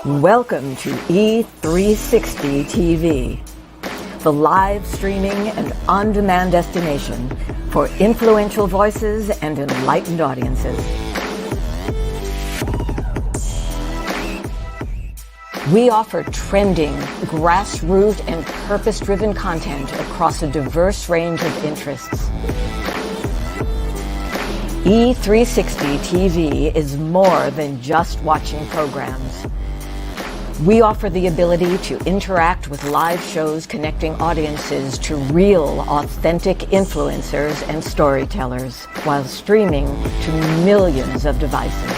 Welcome to E360 TV, the live streaming and on-demand destination for influential voices and enlightened audiences. We offer trending, grassroots, and purpose-driven content across a diverse range of interests. E360 TV is more than just watching programs. We offer the ability to interact with live shows connecting audiences to real, authentic influencers and storytellers while streaming to millions of devices.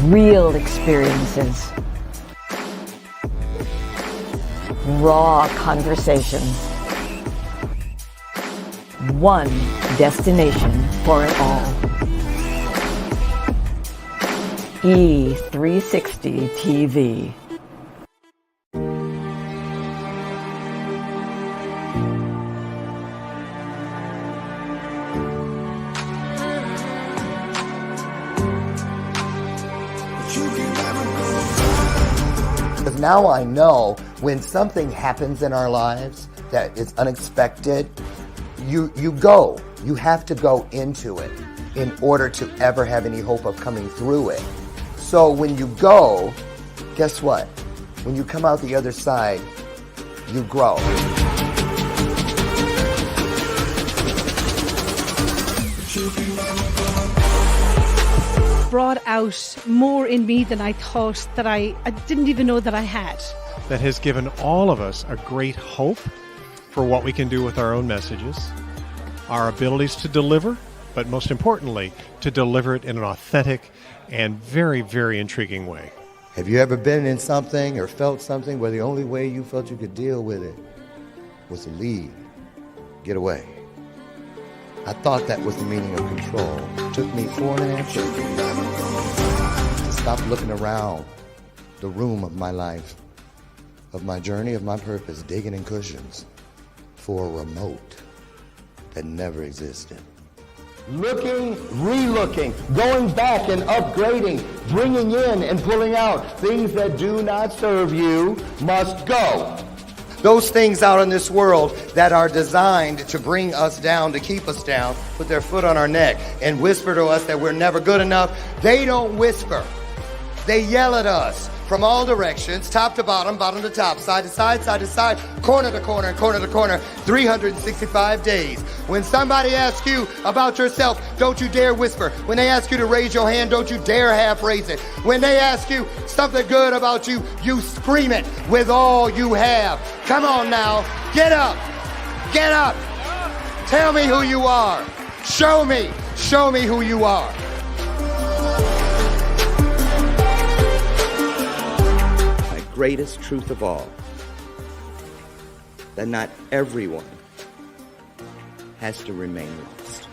Real experiences. Raw conversations. One destination for it all. E360 TV. Because now I know when something happens in our lives that is unexpected, you have to go into it in order to ever have any hope of coming through it. So when you go, guess what? When you come out the other side, you grow. Brought out more in me than I thought that I didn't even know that I had. That has given all of us a great hope for what we can do with our own messages, our abilities to deliver, but most importantly, to deliver it in an authentic and very, very intriguing way. Have you ever been in something or felt something where the only way you felt you could deal with it was to leave, get away? I thought that was the meaning of control. It took me 4.5 years to stop looking around the room of my life, of my journey, of my purpose, digging in cushions for a remote that never existed. Looking, re-looking, going back and upgrading, bringing in and pulling out. Things that do not serve you must go. Those things out in this world that are designed to bring us down, to keep us down, put their foot on our neck and whisper to us that we're never good enough, they don't whisper. They yell at us from all directions, top to bottom, bottom to top, side to side, side to side, corner to corner, and corner to corner, 365 days. When somebody asks you about yourself, don't you dare whisper. When they ask you to raise your hand, don't you dare half raise it. When they ask you something good about you, you scream it with all you have. Come on now, get up, get up. Tell me who you are. Show me who you are. Greatest truth of all, that not everyone has to remain lost.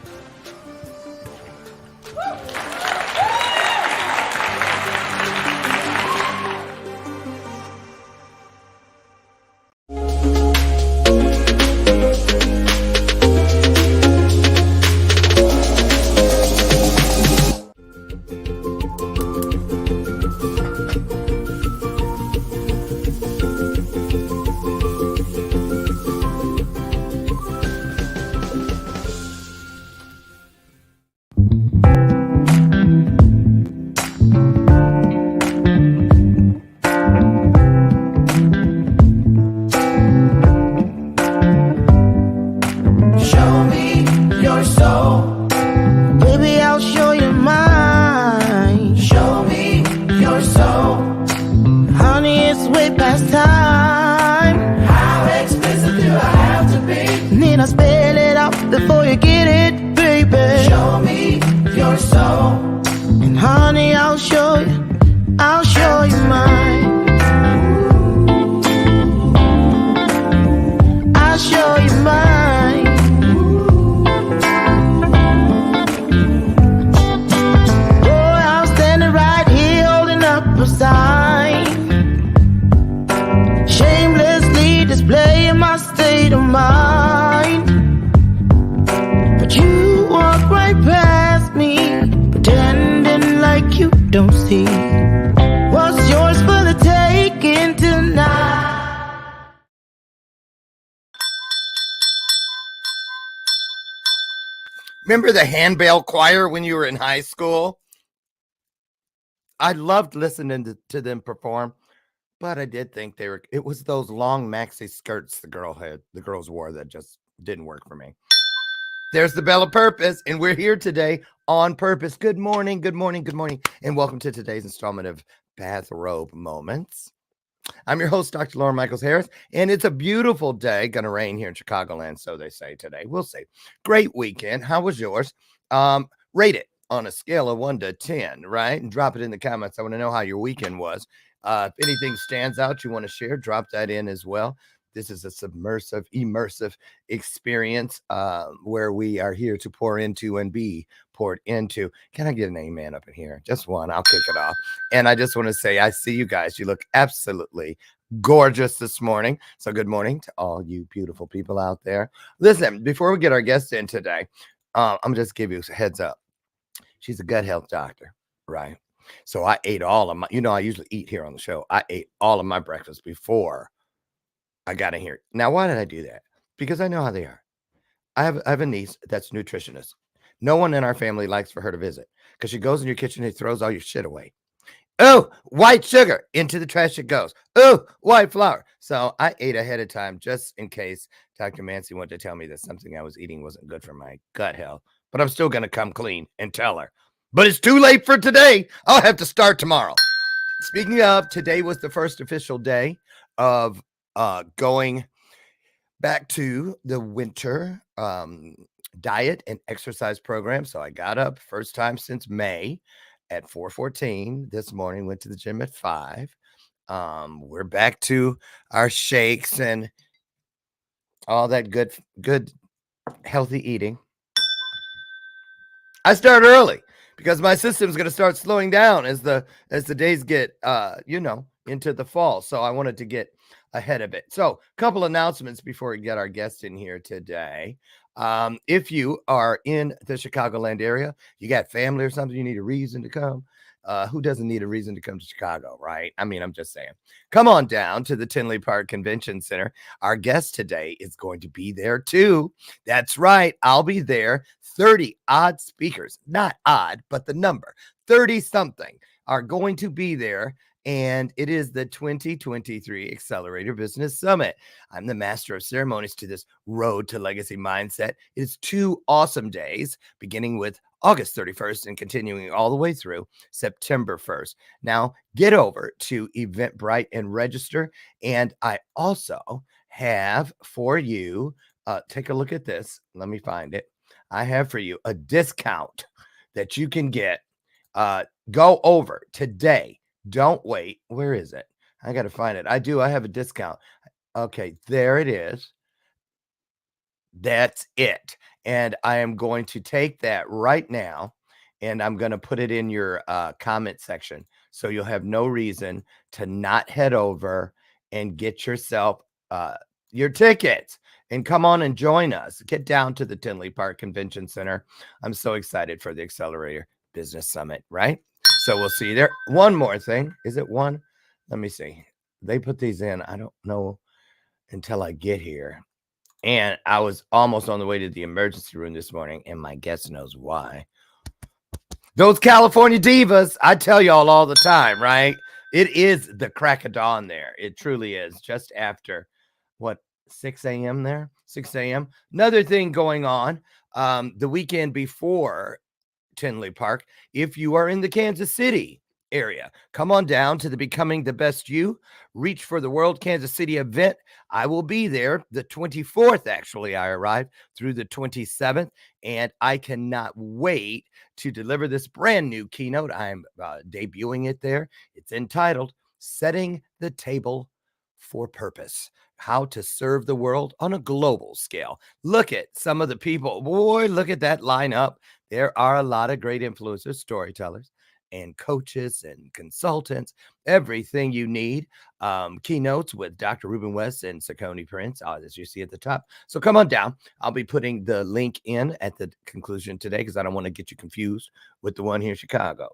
Before you get it, baby, show me your soul. And honey, I'll show you mine. I'll show you mine. Boy, I'm standing right here holding up a sign, shamelessly displaying my mine. But you walk right past me, pretending like you don't see what's yours for the taking tonight. Remember the handbell choir when you were in high school? I loved listening to them perform, but I did think it was those long maxi skirts the girls wore that just didn't work for me. There's the bell of purpose, and we're here today on purpose. Good morning, good morning, good morning, and welcome to today's installment of Bathrobe Moments. I'm your host, Dr. Lauren Michaels Harris, and it's a beautiful day. Gonna rain here in Chicagoland, so they say today. We'll see. Great weekend. How was yours? Rate it on a scale of 1 to 10, right? And drop it in the comments. I want to know how your weekend was. If anything stands out you want to share, drop that in as well. This is a submersive, immersive experience where we are here to pour into and be poured into. Can I get an amen up in here? Just one. I'll kick it off. And I just want to say, I see you guys. You look absolutely gorgeous this morning. So good morning to all you beautiful people out there. Listen, before we get our guest in today, I'm going to just give you a heads up. She's a gut health doctor, right? So I ate all of my, I usually eat here on the show. I ate all of my breakfast before I got in here. Now, why did I do that? Because I know how they are. I have a niece that's a nutritionist. No one in our family likes for her to visit because she goes in your kitchen and throws all your shit away. Oh, white sugar, into the trash it goes. Oh, white flour. So I ate ahead of time just in case Dr. Mansi wanted to tell me that something I was eating wasn't good for my gut health. But I'm still going to come clean and tell her. But it's too late for today. I'll have to start tomorrow. Speaking of, today was the first official day of going back to the winter diet and exercise program. So I got up first time since May at 4:14 this morning, went to the gym at 5. We're back to our shakes and all that good healthy eating. I start early because my system's going to start slowing down as the days get into the fall. So I wanted to get ahead of it. So a couple announcements before we get our guest in here today. If you are in the Chicagoland area, you got family or something, you need a reason to come. Who doesn't need a reason to come to Chicago, right? I mean, I'm just saying. Come on down to the Tinley Park Convention Center. Our guest today is going to be there too. That's right. I'll be there. 30 odd speakers, not odd, but the number 30 something are going to be there. And it is the 2023 Accelerator Business Summit. I'm the master of ceremonies to this road to legacy mindset. It's 2 awesome days, beginning with August 31st and continuing all the way through September 1st. Now, get over to Eventbrite and register. And I also have for you, take a look at this. Let me find it. I have for you a discount that you can get. Go over today. Don't wait. Where is it? I got to find it. I have a discount. Okay, there it is. That's it. And I am going to take that right now and I'm going to put it in your comment section. So you'll have no reason to not head over and get yourself your tickets and come on and join us. Get down to the Tinley Park Convention Center. I'm so excited for the Accelerator Business Summit, right? So we'll see you there. One more thing. Is it one? Let me see. They put these in. I don't know until I get here. And I was almost on the way to the emergency room this morning, and my guest knows why. Those California divas, I tell y'all all the time, right? It is the crack of dawn there. It truly is. Just after, 6 a.m. there? 6 a.m. Another thing going on the weekend before Tinley Park, if you are in the Kansas City area, come on down to the Becoming the Best You Reach for the World Kansas City event. I will be there the 24th. Actually, I arrive through the 27th, and I cannot wait to deliver this brand new keynote. I'm debuting it there. It's entitled Setting the Table for Purpose: How to Serve the World on a Global Scale. Look at some of the people. Boy, look at that lineup. There are a lot of great influencers, storytellers, and coaches and consultants, everything you need. Keynotes with Dr. Ruben West and Saucony Prince, as you see at the top. So come on down. I'll be putting the link in at the conclusion today because I don't want to get you confused with the one here in Chicago.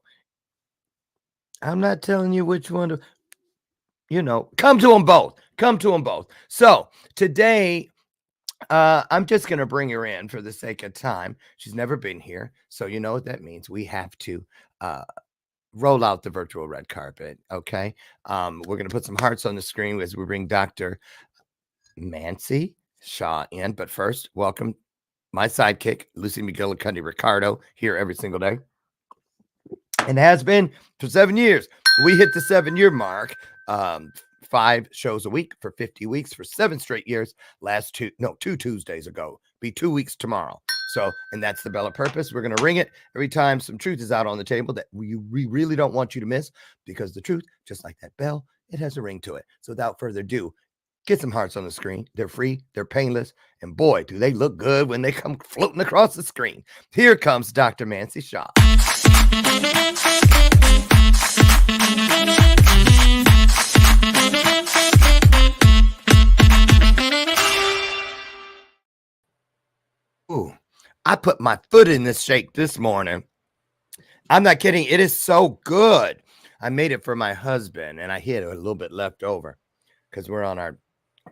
I'm not telling you which one to, come to them both. Come to them both. So today, I'm just going to bring her in for the sake of time. She's never been here. So you know what that means. We have to roll out the virtual red carpet. Okay. We're going to put some hearts on the screen as we bring Dr. Mansi Shah in. But first, welcome my sidekick, Lucy McGillicuddy Ricardo, here every single day. And has been for 7 years. We hit the 7-year mark. 5 shows a week for 50 weeks for 7 straight years. 2 Tuesdays ago. Be 2 weeks tomorrow. So, and that's the bell of purpose. We're going to ring it every time some truth is out on the table that we really don't want you to miss, because the truth, just like that bell, it has a ring to it. So without further ado, get some hearts on the screen. They're free. They're painless. And boy, do they look good when they come floating across the screen. Here comes Dr. Mansi Shah. Ooh, I put my foot in this shake this morning. I'm not kidding. It is so good. I made it for my husband, and I hid a little bit left over because we're on our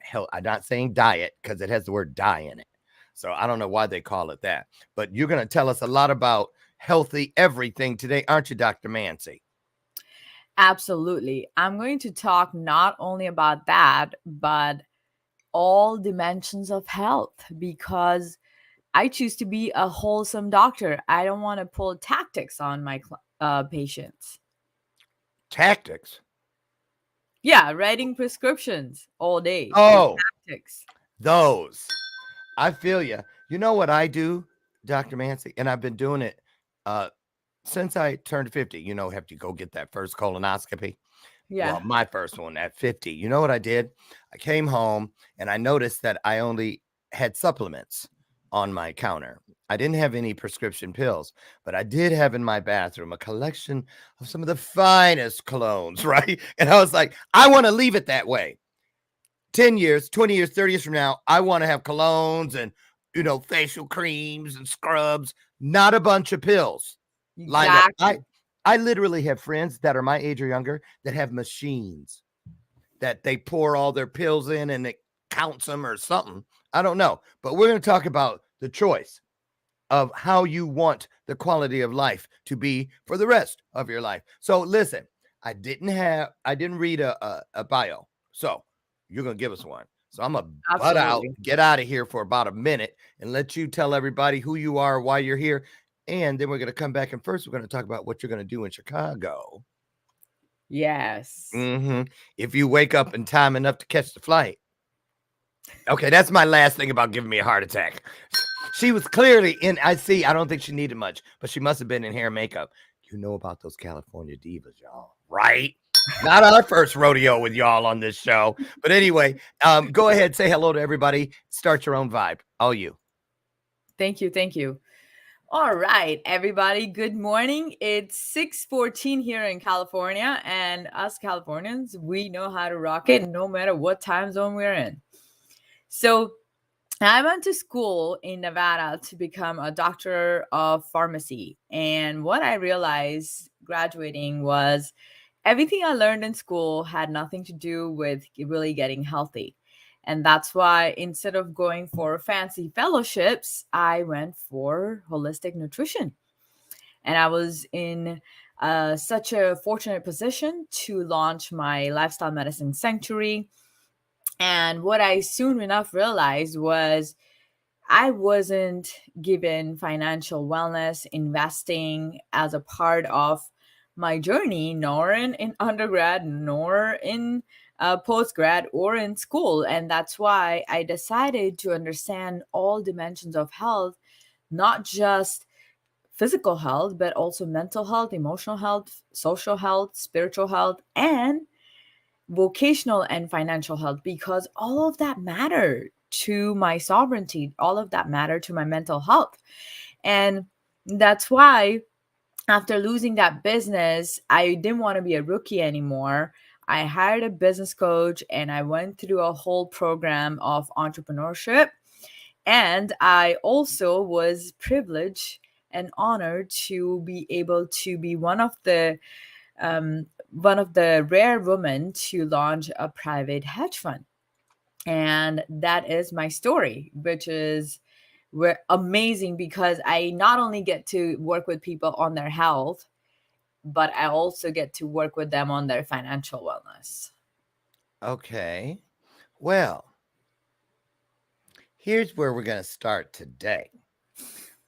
health. I'm not saying diet because it has the word die in it. So I don't know why they call it that. But you're going to tell us a lot about healthy everything today, aren't you, Dr. Mansi? Absolutely. I'm going to talk not only about that, but all dimensions of health, because I choose to be a wholesome doctor. I don't want to pull tactics on my patients. Tactics? Yeah, writing prescriptions all day. Oh, tactics. Those. I feel you. You know what I do, Dr. Mansi? And I've been doing it since I turned 50. Have to go get that first colonoscopy. Yeah. Well, my first one at 50. You know what I did? I came home and I noticed that I only had supplements on my counter. I didn't have any prescription pills, but I did have in my bathroom a collection of some of the finest colognes, right? And I was like, I want to leave it that way. 10 years, 20 years, 30 years from now, I want to have colognes and, facial creams and scrubs, not a bunch of pills. Exactly. I literally have friends that are my age or younger that have machines that they pour all their pills in and it counts them or something. I don't know. But we're going to talk about the choice of how you want the quality of life to be for the rest of your life. So listen, I didn't read a bio. So you're going to give us one. So I'm going to butt out, get out of here for about a minute and let you tell everybody who you are, why you're here. And then we're going to come back, and first we're going to talk about what you're going to do in Chicago. Yes. If you wake up in time enough to catch the flight. Okay, that's my last thing about giving me a heart attack. She was clearly I don't think she needed much, but she must have been in hair and makeup. You know about those California divas, y'all, right? Not our first rodeo with y'all on this show. But anyway, go ahead, say hello to everybody. Start your own vibe. All you. Thank you. All right, everybody. Good morning. It's 6:14 here in California, and us Californians, we know how to rock it no matter what time zone we're in. So I went to school in Nevada to become a doctor of pharmacy. And what I realized graduating was everything I learned in school had nothing to do with really getting healthy. And that's why instead of going for fancy fellowships, I went for holistic nutrition. And I was in such a fortunate position to launch my lifestyle medicine sanctuary. And what I soon enough realized was I wasn't given financial wellness, investing as a part of my journey, nor in undergrad, nor in postgrad, or in school. And that's why I decided to understand all dimensions of health, not just physical health, but also mental health, emotional health, social health, spiritual health, and vocational and financial health, because all of that mattered to my sovereignty. All of that mattered to my mental health. And that's why after losing that business, I didn't want to be a rookie anymore. I hired a business coach and I went through a whole program of entrepreneurship. And I also was privileged and honored to be able to be one of the rare women to launch a private hedge fund. And that is my story, which is amazing because I not only get to work with people on their health, but I also get to work with them on their financial wellness. Okay. Well, here's where we're going to start today.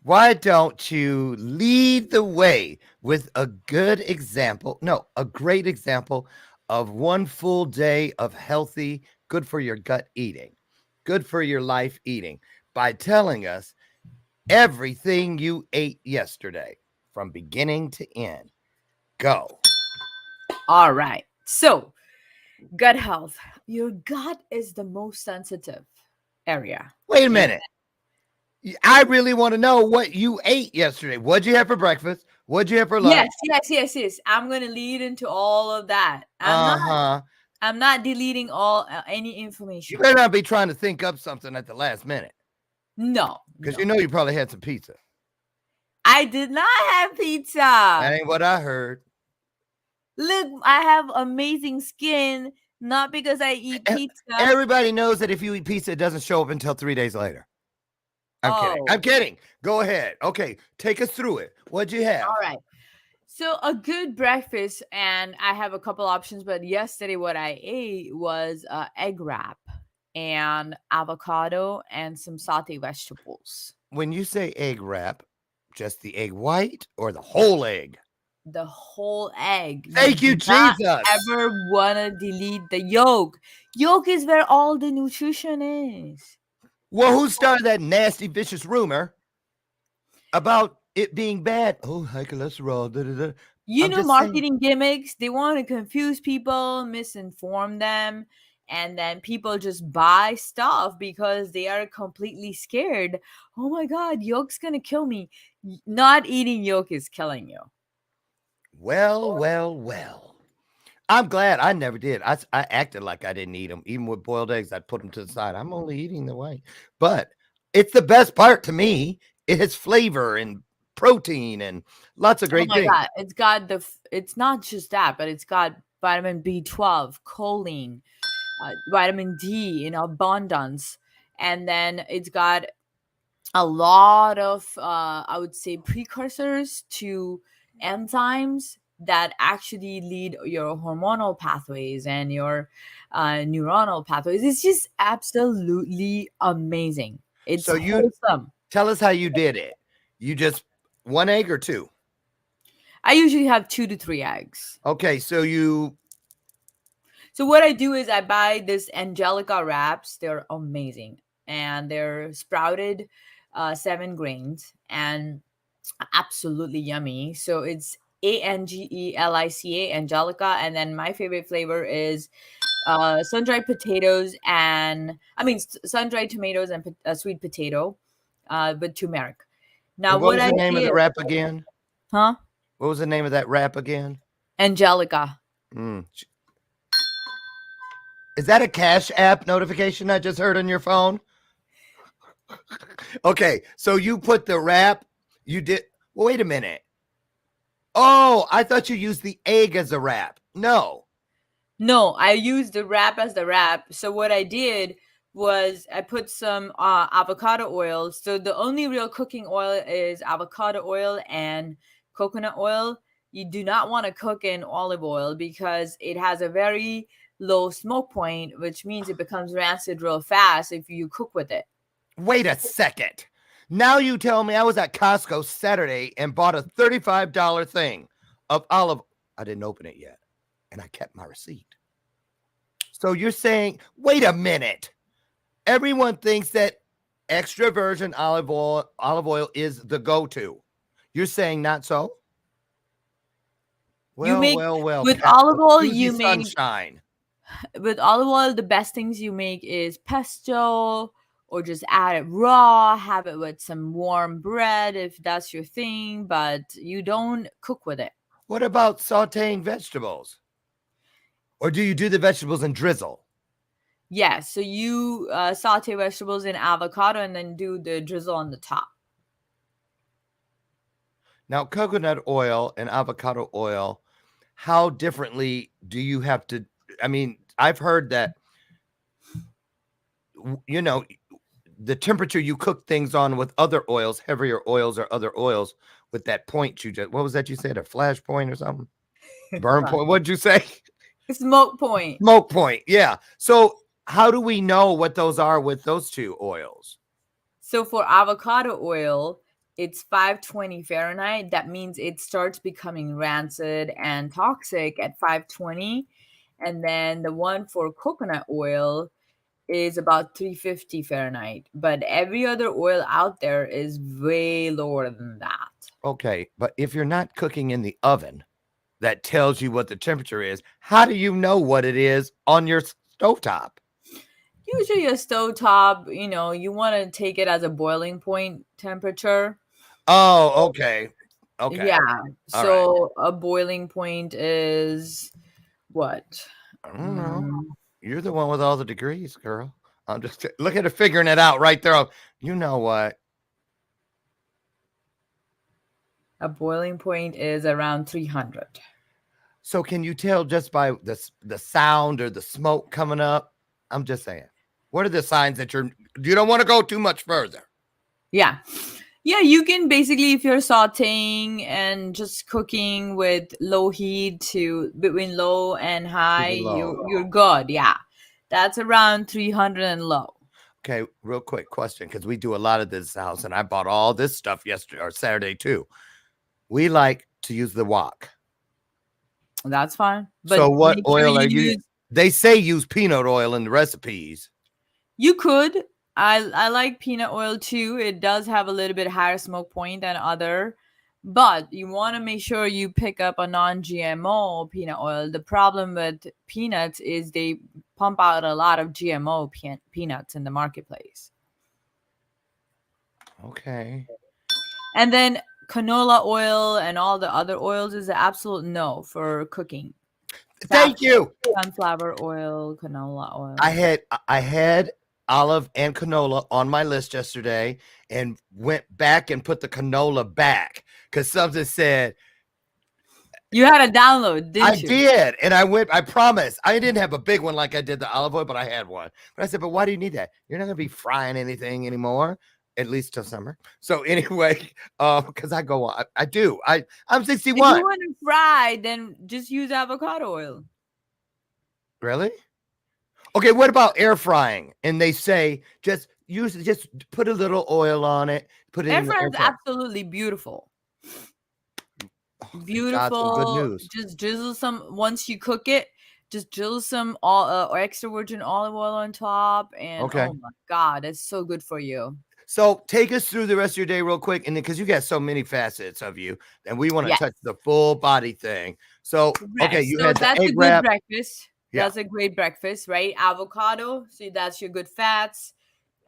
Why don't you lead the way with a good example? No, a great example of one full day of healthy, good for your gut eating, good for your life eating by telling us everything you ate yesterday from beginning to end. Go. All right. So, gut health. Your gut is the most sensitive area. Wait a minute. I really want to know what you ate yesterday. What'd you have for breakfast? What'd you have for lunch? Yes. I'm gonna lead into all of that. I'm not deleting all any information. You better not be trying to think up something at the last minute. No, because you know you probably had some pizza. I did not have pizza. That ain't what I heard. Look, I have amazing skin, not because I eat pizza. Everybody knows that if you eat pizza, it doesn't show up until 3 days later. I'm kidding. Go ahead. Okay, take us through it. What'd you have? All right. So a good breakfast, and I have a couple options, but yesterday what I ate was egg wrap and avocado and some sauté vegetables. When you say egg wrap, just the egg white or the whole egg? The whole egg. Thank you, Jesus. Ever wanna delete the yolk? Yolk is where all the nutrition is. Well, who started that nasty, vicious rumor about it being bad? Oh, high cholesterol. Da, da, da. You know, marketing gimmicks, they want to confuse people, misinform them, and then people just buy stuff because they are completely scared. Oh my God, yolk's going to kill me. Not eating yolk is killing you. Well. I'm glad I never did. I acted like I didn't eat them. Even with boiled eggs, I'd put them to the side. I'm only eating the white. But it's the best part to me. It has flavor and protein and lots of great things. God. It's got it's not just that, but it's got vitamin B12, choline, vitamin D in abundance. And then it's got a lot of, I would say, precursors to enzymes that actually lead your hormonal pathways and your neuronal pathways. It's just absolutely amazing. It's so wholesome. Tell us how you did it. You just 1 egg or 2? I usually have 2 to 3 eggs. Okay, so what I do is I buy this Angelica wraps. They're amazing. And they're sprouted 7 grains and absolutely yummy. So it's ANGELICA, Angelica. And then my favorite flavor is sun-dried potatoes sun-dried tomatoes and sweet potato with turmeric. Now, what was the name of the wrap again? Huh? What was the name of that wrap again? Angelica. Is that a Cash App notification I just heard on your phone? Okay, so you put the wrap, you did. Well, wait a minute. Oh, I thought you used the egg as a wrap. No, I used the wrap as the wrap. So what I did was I put some avocado oil. So the only real cooking oil is avocado oil and coconut oil. You do not want to cook in olive oil because it has a very low smoke point, which means it becomes rancid real fast if you cook with it. Wait a second. Now you tell me I was at Costco Saturday and bought a $35 thing of olive. I didn't open it yet, and I kept my receipt. So you're saying, wait a minute. Everyone thinks that extra virgin olive oil is the go-to. You're saying not so? Well. With olive oil, you make sunshine. With olive oil, the best things you make is pesto or just add it raw, have it with some warm bread if that's your thing, but you don't cook with it. What about sauteing vegetables? Or do you do the vegetables and drizzle? Yes, so you saute vegetables in avocado and then do the drizzle on the top. Now, coconut oil and avocado oil, how differently do you have to? I mean, I've heard that, you know, the temperature you cook things on with other oils, heavier oils or other oils, with that point you just, what was that you said? A flash point or something? Burn point? What'd you say? Smoke point. Smoke point. Yeah. So, how do we know what those are with those two oils? So for avocado oil, it's 520 Fahrenheit. That means it starts becoming rancid and toxic at 520. And then the one for coconut oil is about 350 Fahrenheit. But every other oil out there is way lower than that. Okay. But if you're not cooking in the oven that tells you what the temperature is, how do you know what it is on your stovetop? Usually a stovetop, you want to take it as a boiling point temperature. Oh, okay. Okay. Yeah. All So a boiling point is what? I don't know. You're the one with all the degrees, girl. I'm just look at her figuring it out right there. You know what? A boiling point is around 300. So can you tell just by the sound or the smoke coming up? I'm just saying. What are the signs that you don't want to go too much further? Yeah. Yeah, you can basically, if you're sauteing and just cooking with low heat to between low and high, you're good. Yeah. That's around 300 and low. Okay, real quick question, because we do a lot of this house, and I bought all this stuff yesterday or Saturday too. We like to use the wok. That's fine. But so what oil are you? They say use peanut oil in the recipes. You could. I like peanut oil too. It does have a little bit higher smoke point than other, but you want to make sure you pick up a non-GMO peanut oil. The problem with peanuts is they pump out a lot of GMO peanuts in the marketplace. Okay. And then canola oil and all the other oils is an absolute no for cooking. Thank you. Sunflower oil, canola oil. I had olive and canola on my list yesterday and went back and put the canola back because something said you had a download, didn't you? I did. And I promise I didn't have a big one like I did the olive oil, but I had one. But I said, but why do you need that? You're not going to be frying anything anymore, at least till summer. So anyway, because I go on, I do. I'm 61. If you want to fry, then just use avocado oil. Really? Okay, what about air frying? And they say just put a little oil on it. Put it air in the air fryer is absolutely beautiful. Beautiful. God, good news. Just drizzle some once you cook it. Just drizzle some extra virgin olive oil on top, and oh my God, it's so good for you. So take us through the rest of your day real quick, and then because you got so many facets of you, and we want to touch the full body thing. So okay, you had that's the egg a good wrap. breakfast. Yeah. That's a great breakfast, right? Avocado, so that's your good fats.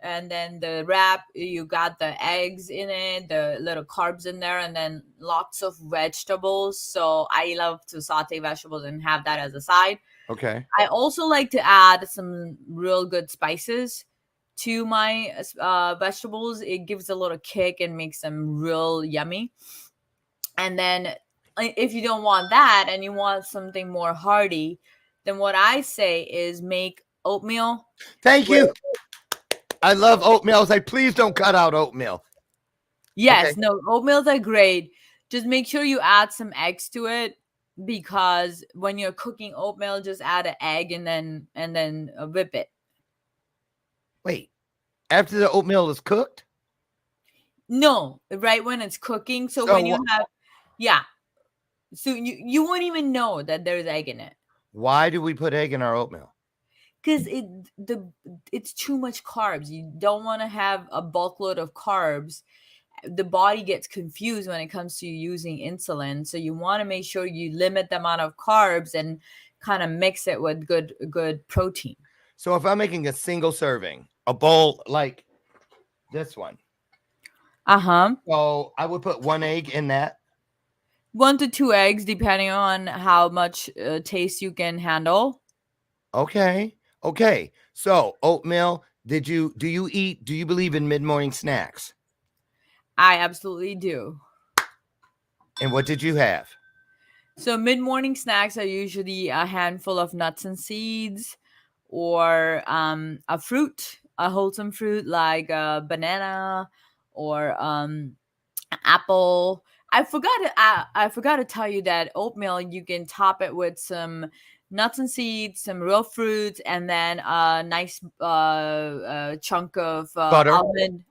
And then the wrap, you got the eggs in it, the little carbs in there, and then lots of vegetables. So I love to saute vegetables and have that as a side. Okay. I also like to add some real good spices to my vegetables. It gives a little kick and makes them real yummy. And then if you don't want that and you want something more hearty, then what I say is make oatmeal. Thank you. I love oatmeal. I was like, please don't cut out oatmeal. Yes, no, oatmeals are great. Just make sure you add some eggs to it, because when you're cooking oatmeal, just add an egg and then whip it. Wait, after the oatmeal is cooked? No, right when it's cooking. So when you have, so you won't even know that there's egg in it. Why do we put egg in our oatmeal? Because it's too much carbs. You don't want to have a bulk load of carbs. The body gets confused when it comes to using insulin. So you want to make sure you limit the amount of carbs and kind of mix it with good protein. So if I'm making a single serving, a bowl, like This one. Uh-huh. So I would put 1 egg in that. 1 to 2 eggs, depending on how much taste you can handle. Okay. Okay. So oatmeal. Do you believe in mid-morning snacks? I absolutely do. And what did you have? So mid-morning snacks are usually a handful of nuts and seeds, or a fruit, a wholesome fruit like a banana or apple. I forgot to tell you that oatmeal, you can top it with some nuts and seeds, some real fruits, and then a nice chunk of Butter?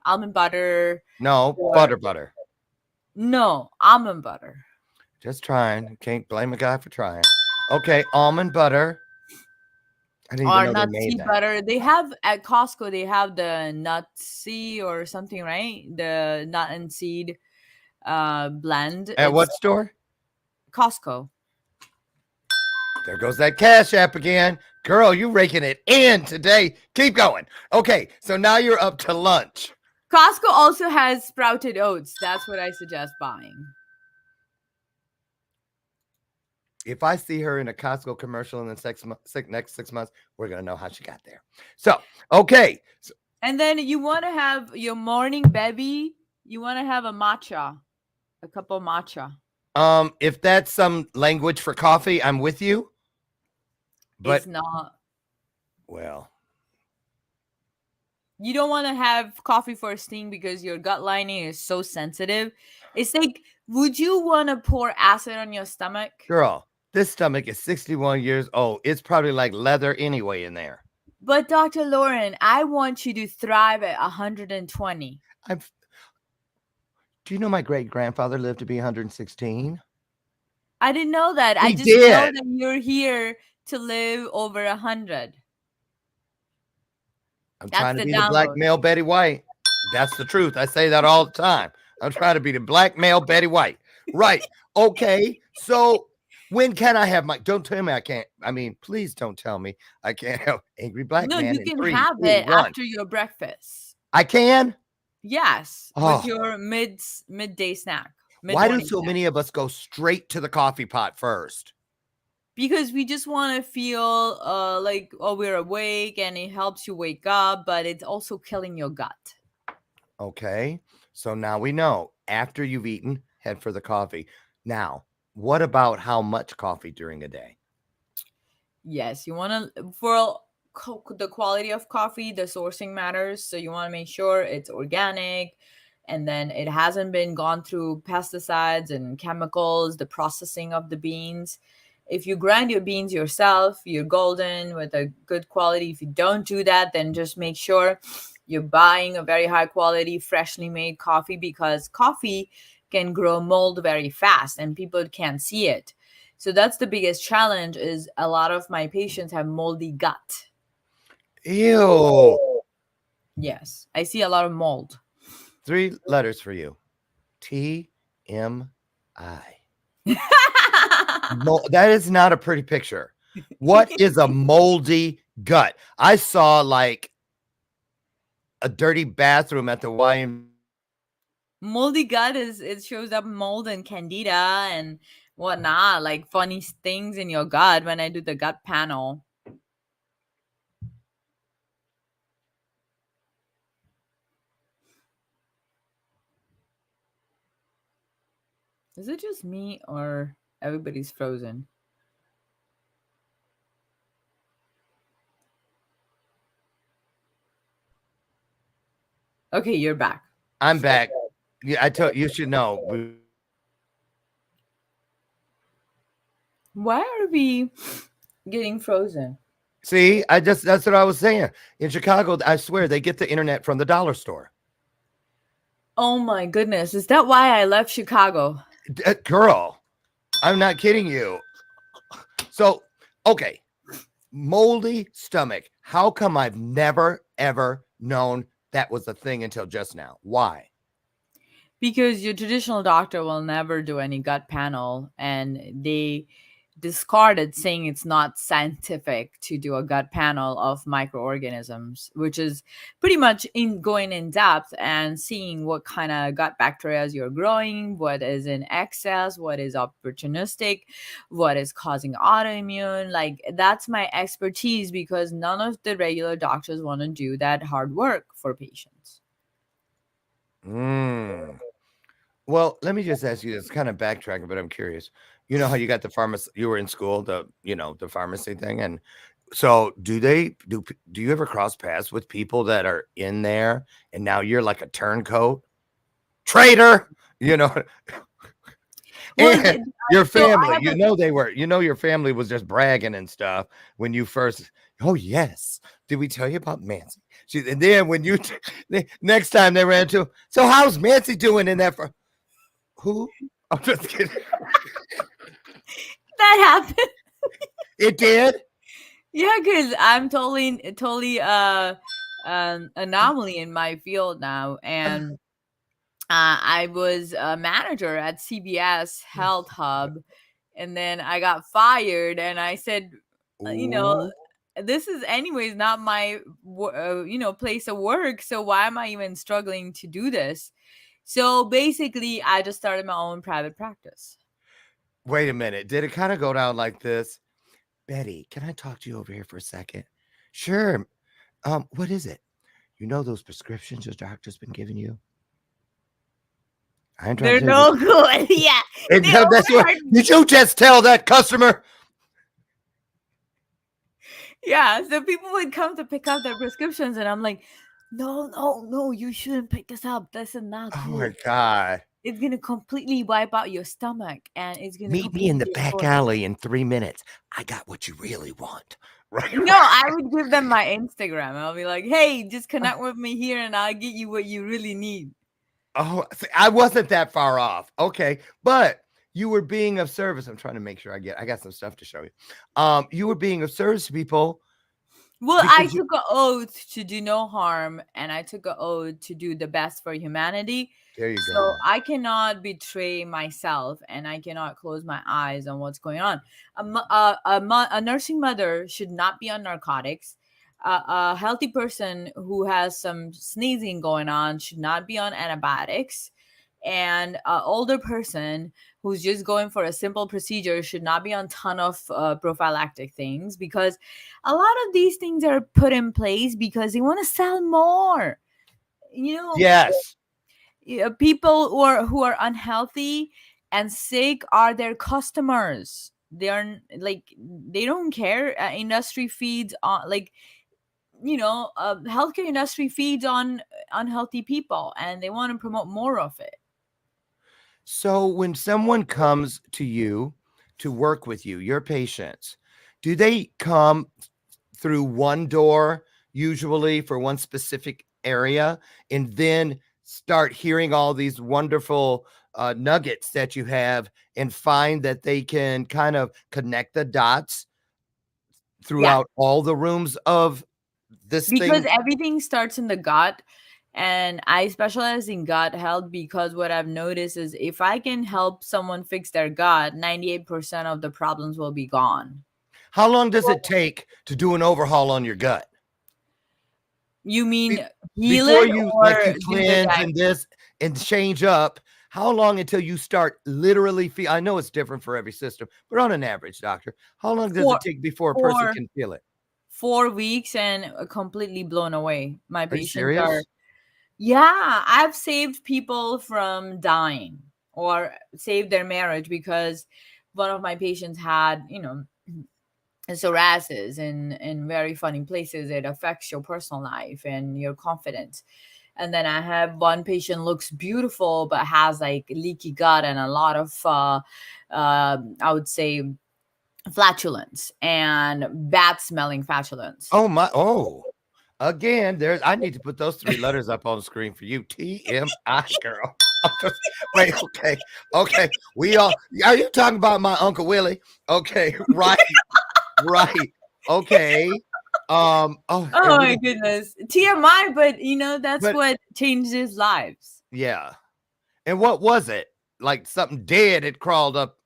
almond butter. No, Or- butter. No, almond butter. Just trying. Can't blame a guy for trying. Okay, almond butter. I didn't even Or know they nut made seed that. butter. They have at Costco, they have the nut seed or something, right? The nut and seed blend. At what store? Costco. There goes that Cash App again. Girl, you raking it in today. Keep going. Okay, so now you're up to lunch. Costco also has sprouted oats. That's what I suggest buying. If I see her in a Costco commercial in the next 6 months, we're going to know how she got there. So, okay. And then you want to have your morning bevy. You want to have a cup of matcha. If that's some language for coffee, I'm with you. But it's not. Well, you don't want to have coffee first thing because your gut lining is so sensitive. It's like, would you want to pour acid on your stomach? Girl, this stomach is 61 years old. It's probably like leather anyway in there. But Dr. Lauren, I want you to thrive at 120. Do you know my great-grandfather lived to be 116? I didn't know that. He I just did. know that you're here to live over 100. I'm That's trying to the be the download. black male Betty White. That's the truth. I say that all the time. I'm trying to be the black male Betty White. Right. Okay. So when can I have my, don't tell me I can't. I mean, please don't tell me I can't have angry black No, man. you in can 3, have 2, it 1. after your breakfast. I can? Yes, Oh. with your midday snack. Why do mid-morning so snack. many of us go straight to the coffee pot first? Because we just want to feel like, oh, we're awake, and it helps you wake up, but it's also killing your gut. Okay. So now we know after you've eaten, head for the coffee. Now, what about how much coffee during a day? Yes, you want to, for the quality of coffee, the sourcing matters. So you want to make sure it's organic, and then it hasn't been gone through pesticides and chemicals, the processing of the beans. If you grind your beans yourself, you're golden with a good quality. If you don't do that, then just make sure you're buying a very high quality, freshly made coffee, because coffee can grow mold very fast and people can't see it. So that's the biggest challenge, is a lot of my patients have moldy gut. Ew. Yes, I see a lot of mold. 3 letters for you. TMI. That is not a pretty picture. What is a moldy gut? I saw like a dirty bathroom at the YM. Moldy gut it shows up mold and candida and whatnot, like funny things in your gut when I do the gut panel. Is it just me or everybody's frozen? Okay, you're back. I'm back. Yeah, you should know. Why are we getting frozen? See, that's what I was saying. In Chicago, I swear they get the internet from the dollar store. Oh my goodness. Is that why I left Chicago? Girl, I'm not kidding you. So, okay. Moldy stomach. How come I've never, ever known that was a thing until just now? Why? Because your traditional doctor will never do any gut panel, and they discarded, saying it's not scientific to do a gut panel of microorganisms, which is pretty much going in depth and seeing what kind of gut bacteria you're growing, what is in excess, what is opportunistic, what is causing autoimmune. Like, that's my expertise, because none of the regular doctors want to do that hard work for patients. Well, let me just ask you this, kind of backtracking, but I'm curious. You know how you got the pharmacy, you were in school, the pharmacy thing, and so do you ever cross paths with people that are in there and now you're like a turncoat traitor, you know? Well, And your so I family, have your family was just bragging and stuff when you first. Oh yes, did we tell you about Mansi? And then when you next time they ran to, so how's Mansi doing in that? Who? I'm just kidding. that happened. It did. Yeah, because I'm totally anomaly in my field now, and I was a manager at CBS Health Hub, and then I got fired, and I said, Ooh. this is anyways not my place of work, so why am I even struggling to do this? So basically, I just started my own private practice. Wait a minute. Did it kind of go down like this? Betty, can I talk to you over here for a second? Sure. What is it? You know those prescriptions your doctor's been giving you? I ain't trying They're to tell no you. good. Yeah. That's what, did you just tell that customer? Yeah, so people would come to pick up their prescriptions, and I'm like, no, you shouldn't pick this up. This is not Oh good. my God. It's gonna completely wipe out your stomach, and it's gonna Meet me in the completely back alley in 3 minutes. I got what you really want. Right? No, I would give them my Instagram. I'll be like, hey, just connect with me here, and I'll get you what you really need. Oh, see, I wasn't that far off. Okay. But you were being of service. I'm trying to make sure I got some stuff to show you. You were being of service to people. Well, I because you- took an oath to do no harm, and I took an oath to do the best for humanity. There you So go. I cannot betray myself, and I cannot close my eyes on what's going on. A nursing mother should not be on narcotics. A healthy person who has some sneezing going on should not be on antibiotics. And an older person who's just going for a simple procedure should not be on ton of prophylactic things, because a lot of these things are put in place because they want to sell more. Yes. People who are unhealthy and sick are their customers. They are like, they don't care. Industry feeds on, like, healthcare industry feeds on unhealthy people, and they want to promote more of it. So when someone comes to you to work with you, your patients, do they come through one door usually for one specific area and then start hearing all these wonderful nuggets that you have and find that they can kind of connect the dots throughout all the rooms of this Because thing? everything starts in the gut, and I specialize in gut health, because what I've noticed is if I can help someone fix their gut, 98% of the problems will be gone. How long does it take to do an overhaul on your gut? You mean heal Before it, you or like you do the cleanse and this and change up, how long until you start literally feel? I know it's different for every system, but on an average, doctor, how long does it take before a person can feel it? 4 weeks, and completely blown away. My Are you patients serious? are. Yeah, I've saved people from dying or saved their marriage, because one of my patients had, psoriasis in very funny places. It affects your personal life and your confidence. And then I have one patient looks beautiful but has like leaky gut and a lot of I would say flatulence and bad smelling flatulence. Oh my! Oh, again, there's. I need to put those 3 letters up on the screen for you. TMI, girl. Wait. Okay. We all. Are you talking about my Uncle Willie? Okay. Right. Right. Okay. Oh my goodness, TMI, but that's But- what changes lives. Yeah. And what was it? Like something dead had crawled up.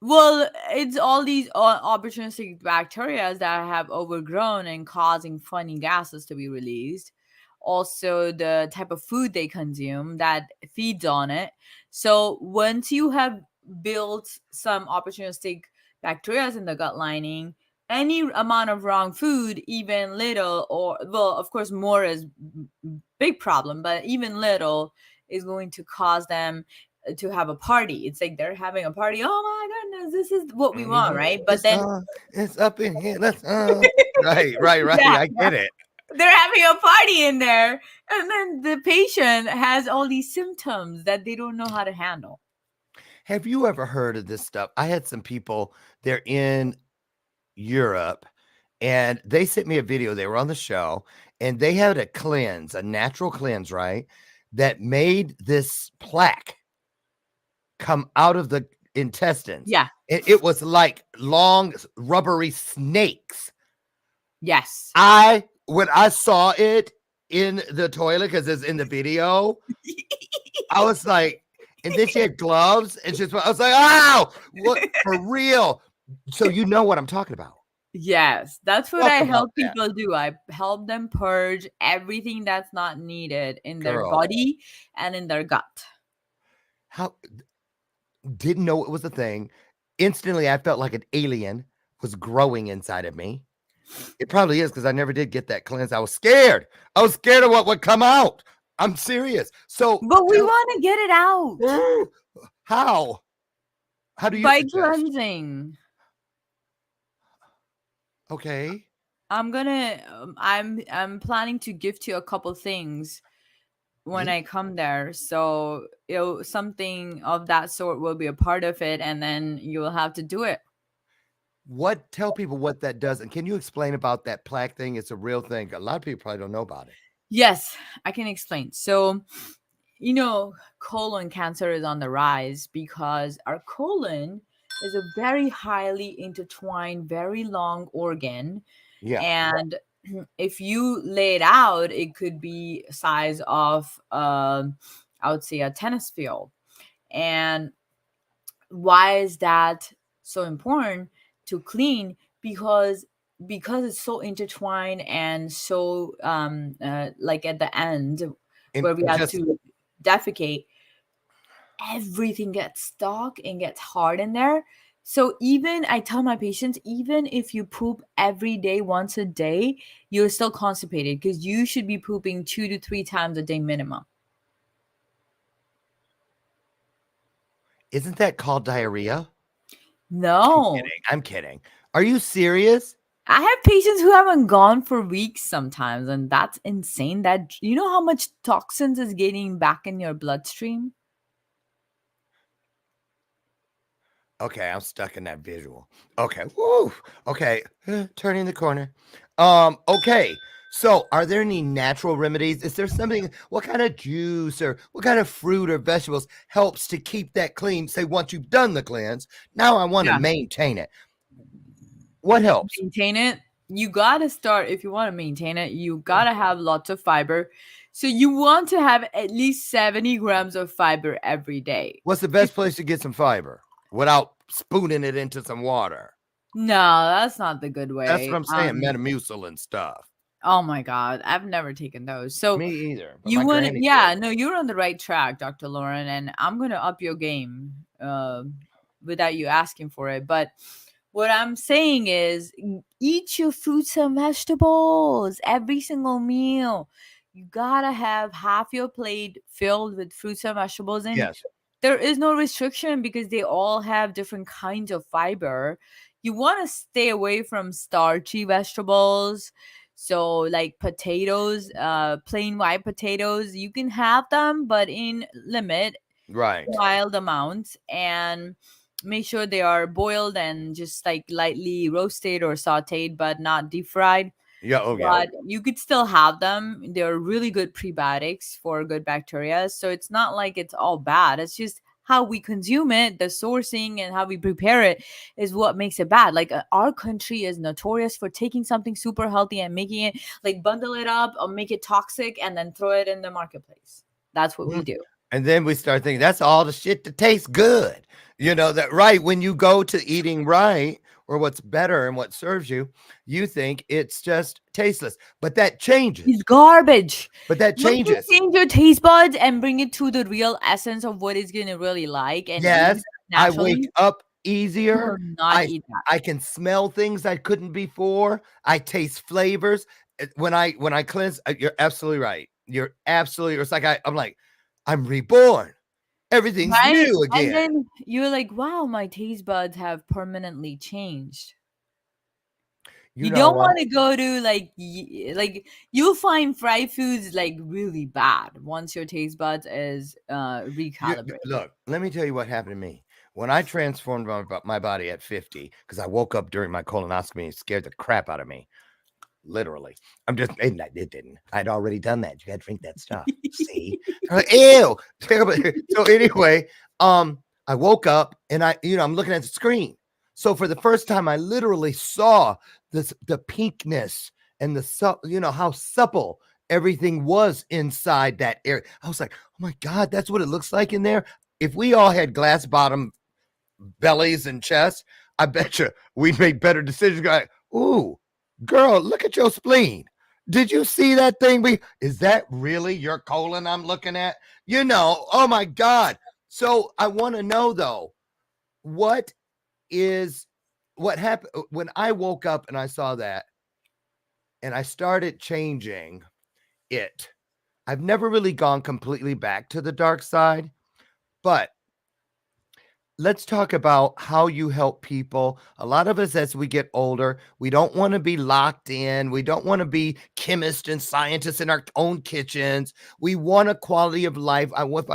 Well, it's all these opportunistic bacteria that have overgrown and causing funny gases to be released. Also, the type of food they consume that feeds on it. So, once you have built some opportunistic bacteria in the gut lining, any amount of wrong food, even little, or well, of course, more is big problem, but even little is going to cause them to have a party. It's like they're having a party. Oh my goodness, this is what we want, right? But then It's up in here. Let's right. yeah, I get it. they're having a party in there, and then the patient has all these symptoms that they don't know how to handle. Have you ever heard of this stuff? I had some people, they're in Europe, and they sent me a video. They were on the show, and they had a cleanse, a natural cleanse, right? That made this plaque come out of the intestines. Yeah. It was like long, rubbery snakes. Yes. When I saw it in the toilet, because it's in the video, I was like, and then she had gloves, and I was like, oh, what, for real? So you know what I'm talking about. Yes, that's what Talk I about help that. people do. I help them purge everything that's not needed in their Girl. body and in their gut. How didn't know it was a thing. Instantly, I felt like an alien was growing inside of me. It probably is because I never did get that cleanse. I was scared. I was scared of what would come out. I'm serious. So, But we want to get it out. How? How do you by suggest? cleansing? Okay. I'm planning to gift you a couple things when I come there. So something of that sort will be a part of it, and then you will have to do it. Tell people what that does, and can you explain about that plaque thing? It's a real thing. A lot of people probably don't know about it. Yes, I can explain. So, colon cancer is on the rise because our colon is a very highly intertwined, very long organ. Yeah. And if you lay it out, it could be size of, I would say, a tennis field. And why is that so important to clean? Because it's so intertwined and so like at the end where we have to defecate, everything gets stuck and gets hard in there. So even I tell my patients, even if you poop every day, once a day, you're still constipated because you should be pooping 2 to 3 times a day minimum. Isn't that called diarrhea? No. I'm kidding. Are you serious? I have patients who haven't gone for weeks sometimes, and that's insane. That you know how much toxins is getting back in your bloodstream? Okay, I'm stuck in that visual. Okay. Woo. Okay. Turning the corner. Okay. So are there any natural remedies? Is there something, what kind of juice or what kind of fruit or vegetables helps to keep that clean? Say once you've done the cleanse, now I want to maintain it. What helps? Maintain it. You got to start, if you want to maintain it, you got to have lots of fiber. So you want to have at least 70 grams of fiber every day. What's the best place to get some fiber without spooning it into some water? No, that's not the good way. That's what I'm saying. Metamucil and stuff. Oh my God, I've never taken those. So me either. You want, no, you're on the right track, Dr. Lauren, and I'm gonna up your game without you asking for it. But what I'm saying is, eat your fruits and vegetables every single meal. You gotta have half your plate filled with fruits and vegetables, and there is no restriction because they all have different kinds of fiber. You want to stay away from starchy vegetables. So like potatoes, plain white potatoes, you can have them, but in limit, mild amounts, and make sure they are boiled and just like lightly roasted or sauteed, but not deep fried. But you could still have them. They're really good prebiotics for good bacteria. So it's not like it's all bad. It's just how we consume it, the sourcing and how we prepare it is what makes it bad. Like our country is notorious for taking something super healthy and making it like bundle it up or make it toxic and then throw it in the marketplace. That's what we do. And then we start thinking that's all the shit that tastes good. You know that, right? When you go to eating right or what's better and what serves you, you think it's just tasteless. But that changes. It's garbage. But that Once you changes. change your taste buds and bring it to the real essence of what it's gonna really like and eat Yes, I naturally, wake up you easier. will not I eat that. I can smell things I couldn't before. I taste flavors. When I cleanse, you're absolutely right. You're absolutely. It's like I'm like, I'm reborn. Everything's Right? new And again. then you're like, wow, my taste buds have permanently changed. You You know don't what? want to go to like you'll find fried foods like really bad once your taste buds is recalibrated. Look, let me tell you what happened to me. When I transformed my body at 50, because I woke up during my colonoscopy and it scared the crap out of me. Literally. It didn't. I'd already done that. You got to drink that stuff. See? They're like, ew. So anyway, I woke up and I'm looking at the screen. So for the first time, I literally saw the pinkness and how supple everything was inside that area. I was like, oh my God, that's what it looks like in there. If we all had glass bottom bellies and chests, I bet you we'd make better decisions. Like, ooh, girl, look at your spleen. Did you see that thing? Is that really your colon I'm looking at? Oh my God. So I want to know though, what happened when I woke up and I saw that and I started changing it. I've never really gone completely back to the dark side, but let's talk about how you help people. A lot of us, as we get older, we don't want to be locked in. We don't want to be chemists and scientists in our own kitchens. We want a quality of life. I want,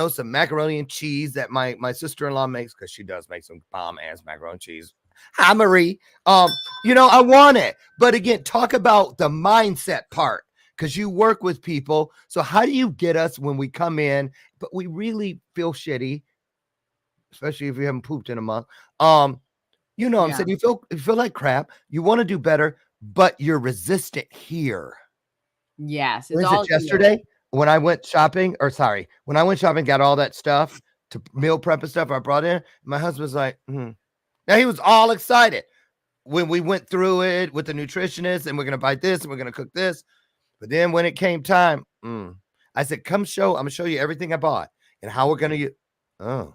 some macaroni and cheese that my sister-in-law makes, because she does make some bomb-ass macaroni and cheese. Hi, Marie. I want it. But again, talk about the mindset part, because you work with people. So how do you get us when we come in, but we really feel shitty, especially if you haven't pooped in a month. I'm saying you feel like crap. You want to do better, but you're resistant here. Yes, it's Was all it yesterday when I went shopping? When I went shopping, got all that stuff to meal prep and stuff I brought in. My husband was like, Now he was all excited when we went through it with the nutritionist, and we're gonna buy this and we're gonna cook this. But then when it came time, I said, I'm gonna show you everything I bought and how we're gonna use. Oh.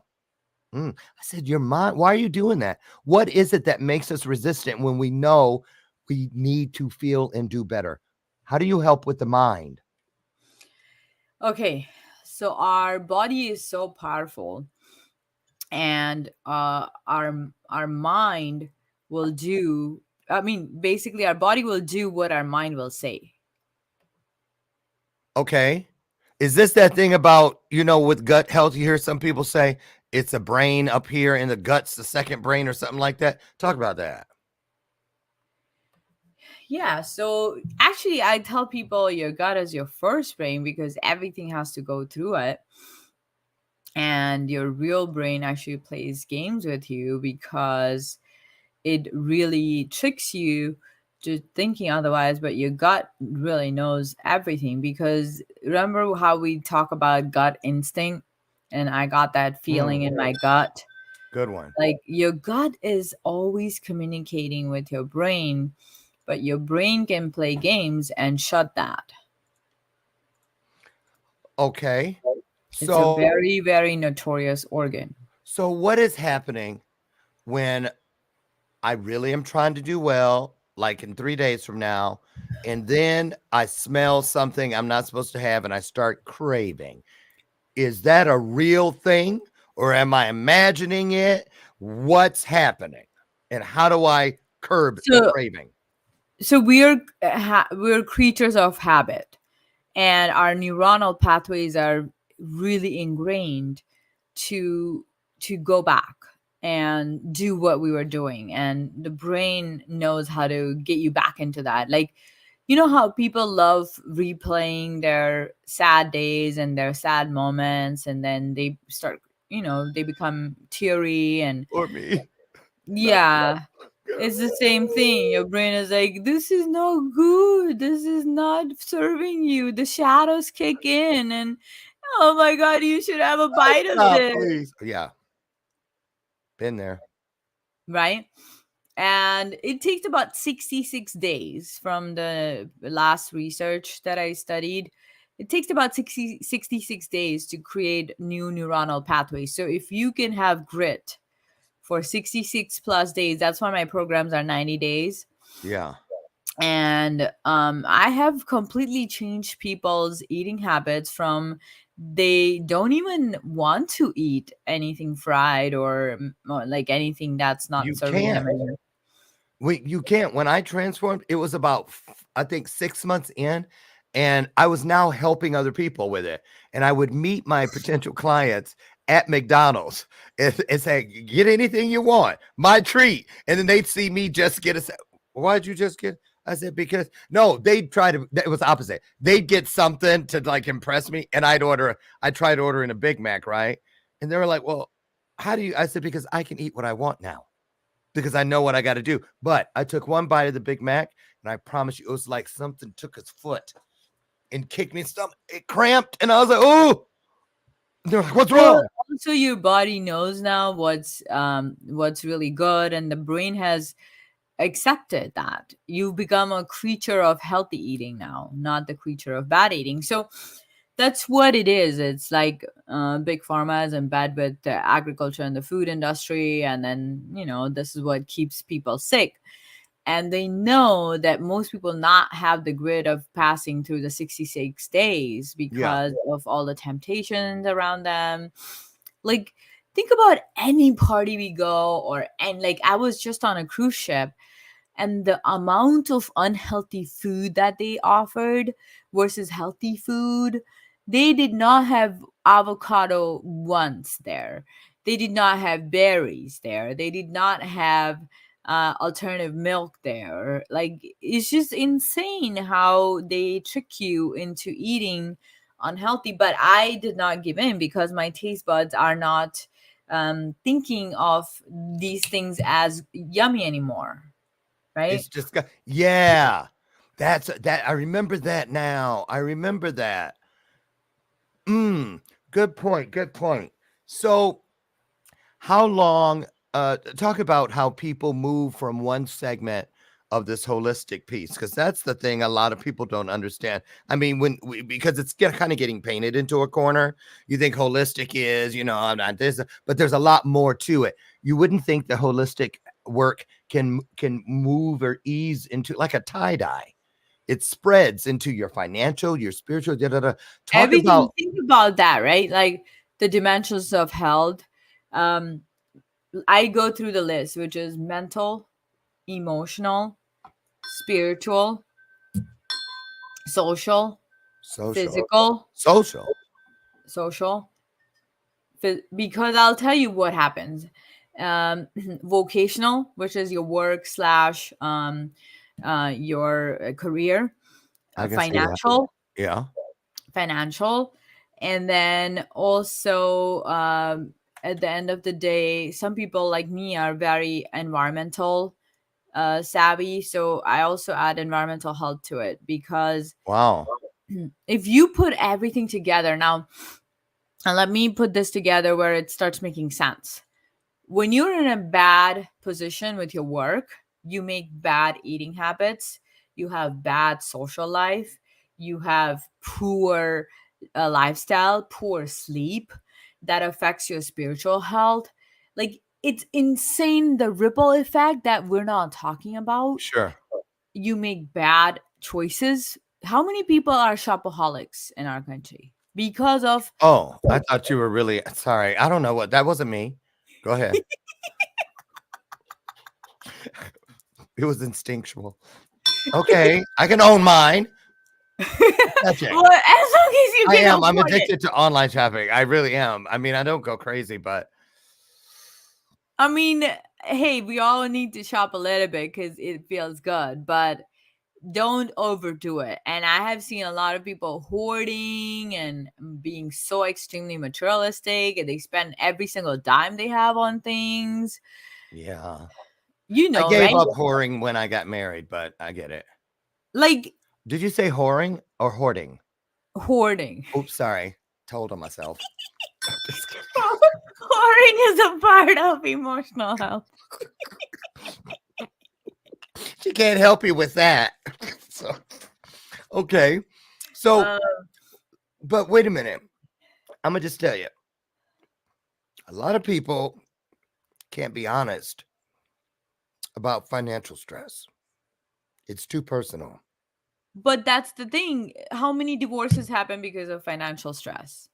I said, your mind, why are you doing that? What is it that makes us resistant when we know we need to feel and do better? How do you help with the mind? Okay, so our body is so powerful, and our mind will do. I mean, basically, our body will do what our mind will say. Okay. Is this that thing about, with gut health? You hear some people say it's a brain up here and the gut's the second brain or something like that. Talk about that. Yeah, so actually, I tell people your gut is your first brain because everything has to go through it. And your real brain actually plays games with you because it really tricks you to thinking otherwise, but your gut really knows everything. Because remember how we talk about gut instinct, and I got that feeling in my gut? Good one. Like your gut is always communicating with your brain, but your brain can play games and shut that. Okay. It's a very, very notorious organ. So what is happening when I really am trying to do well, like in 3 days from now, and then I smell something I'm not supposed to have and I start craving? Is that a real thing, or am I imagining it? What's happening, and how do I curb the craving? So we're creatures of habit, and our neuronal pathways are really ingrained to go back and do what we were doing, and the brain knows how to get you back into that. Like, you know how people love replaying their sad days and their sad moments, and then they start, they become teary, and Or me. yeah, it's the same thing. Your brain is like, this is no good. This is not serving you. The shadows kick in, and oh my God, you should have a bite of Stop, this. please. Yeah. Been there. right? And it takes about 66 days from the last research that I studied. It takes about 66 days to create new neuronal pathways. So if you can have grit for 66 plus days, that's why my programs are 90 days. Yeah. And I have completely changed people's eating habits from they don't even want to eat anything fried or like anything that's not You serving them. can't. You can't. When I transformed, it was about, I think, 6 months in, and I was now helping other people with it. And I would meet my potential clients at McDonald's and say, get anything you want, my treat. And then they'd see me just get a, why'd you just get? I said, because no, they'd try to, it was opposite. They'd get something to like impress me. And I'd tried ordering a Big Mac, right? And they were like, well, how do you, I said, because I can eat what I want now, because I know what I got to do. But I took one bite of the Big Mac, and I promise you, it was like something took his foot and kicked me in the stomach. It cramped, and I was like, oh. They're like, what's wrong? Also, your body knows now what's really good, and the brain has accepted that you've become a creature of healthy eating now, not the creature of bad eating. So that's what it is. It's like big pharma is in bed with the agriculture and the food industry, and then this is what keeps people sick. And they know that most people not have the grit of passing through the 66 days because of all the temptations around them. Like, think about any party we go, and like I was just on a cruise ship, and the amount of unhealthy food that they offered versus healthy food. They did not have avocado once there. They did not have berries there. They did not have alternative milk there. Like, it's just insane how they trick you into eating unhealthy. But I did not give in because my taste buds are not thinking of these things as yummy anymore. Right? It's just got, yeah. That's that. I remember that now. I remember that. Good point. Good point. So, how long? Talk about how people move from one segment of this holistic piece, because that's the thing a lot of people don't understand. I mean, because it's kind of getting painted into a corner. You think holistic is, I'm not this, but there's a lot more to it. You wouldn't think the holistic work can move or ease into like a tie-dye. It spreads into your financial, your spiritual, everything. Think about that, right? Like the dimensions of health. I go through the list, which is mental, emotional, spiritual, social, physical, social. Because I'll tell you what happens. Vocational, which is your work / your career. Financial, financial, and then also at the end of the day, some people like me are very environmental savvy, so I also add environmental health to it, because if you put everything together now, and let me put this together where it starts making sense. When you're in a bad position with your work, you make bad eating habits, you have bad social life, you have poor lifestyle, poor sleep, that affects your spiritual health. Like, it's insane, the ripple effect that we're not talking about. Sure. You make bad choices. How many people are shopaholics in our country because of... Oh, I thought you were really sorry. I don't know what, that wasn't me. Go ahead. It was instinctual. Okay, I can own mine. Well, as long as you can I'm addicted to online shopping. I really am. I mean, I don't go crazy, but I mean, hey, we all need to shop a little bit because it feels good, but don't overdo it. And I have seen a lot of people hoarding and being so extremely materialistic, and they spend every single dime they have on things. Yeah. I gave right? up whoring when I got married, but I get it. Like, did you say whoring or hoarding? Hoarding. Oops, sorry. Told on myself. Whoring is a part of emotional health. She can't help you with that. So, okay. So, but wait a minute. I'm going to just tell you. A lot of people can't be honest about financial stress. It's too personal. But that's the thing. How many divorces happen because of financial stress?